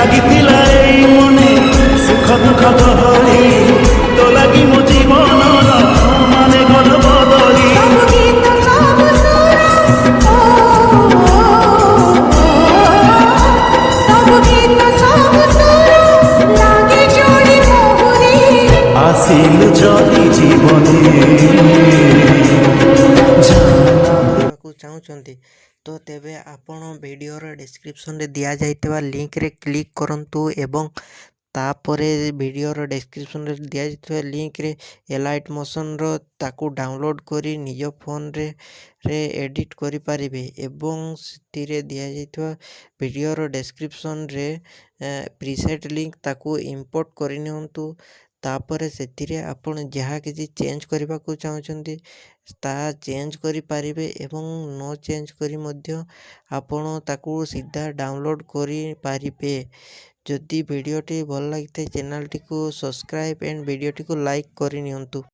ଲାଗିଥିଲା ଏଇ ମନେ ସୁଖ ଦୁଃଖ ଗହଳି ତୋ ଲାଗି ମୋ ଜୀବନର ମାନେ ଗଲ ବଦଳି ସବୁ ଗୀତ ସବୁ ସୁର ସବୁ ଗୀତ ସବୁ ସୁର ଲାଗେ ଯୋଡ଼ି ମୋହରେ ଆସିଲୁ ଯଦି ଜୀବନେ କରିବାକୁ ଚାହୁଁଛନ୍ତି ତ ତେବେ ଆପଣ ଭିଡ଼ିଓର ଡେସ୍କ୍ରିପସନରେ ଦିଆଯାଇଥିବା ଲିଙ୍କରେ କ୍ଲିକ୍ କରନ୍ତୁ ଏବଂ ତାପରେ ଭିଡ଼ିଓର ଡେସ୍କ୍ରିପସନରେ ଦିଆଯାଇଥିବା ଲିଙ୍କରେ ଏଲାଇଟ୍ ମୋସନ୍ର ତାକୁ ଡାଉନଲୋଡ଼୍ କରି ନିଜ ଫୋନରେ ଏଡ଼ିଟ୍ କରିପାରିବେ ଏବଂ ସେଥିରେ ଦିଆଯାଇଥିବା ଭିଡ଼ିଓର ଡେସ୍କ୍ରିପସନରେ ପ୍ରିସେଟ୍ ଲିଙ୍କ ତାକୁ ଇମ୍ପୋର୍ଟ କରିନିଅନ୍ତୁ। ତାପରେ ସେଥିରେ ଆପଣ ଯାହା କିଛି ଚେଞ୍ଜ କରିବାକୁ ଚାହୁଁଛନ୍ତି ତାହା ଚେଞ୍ଜ କରିପାରିବେ ଏବଂ ନ ଚେଞ୍ଜ କରି ମଧ୍ୟ ଆପଣ ତାକୁ ସିଧା ଡାଉନଲୋଡ଼୍ କରିପାରିବେ। ଯଦି ଭିଡ଼ିଓଟି ଭଲ ଲାଗିଥାଏ ଚ୍ୟାନେଲଟିକୁ ସବସ୍କ୍ରାଇବ୍ ଆଣ୍ଡ ଭିଡ଼ିଓଟିକୁ ଲାଇକ୍ କରିନିଅନ୍ତୁ।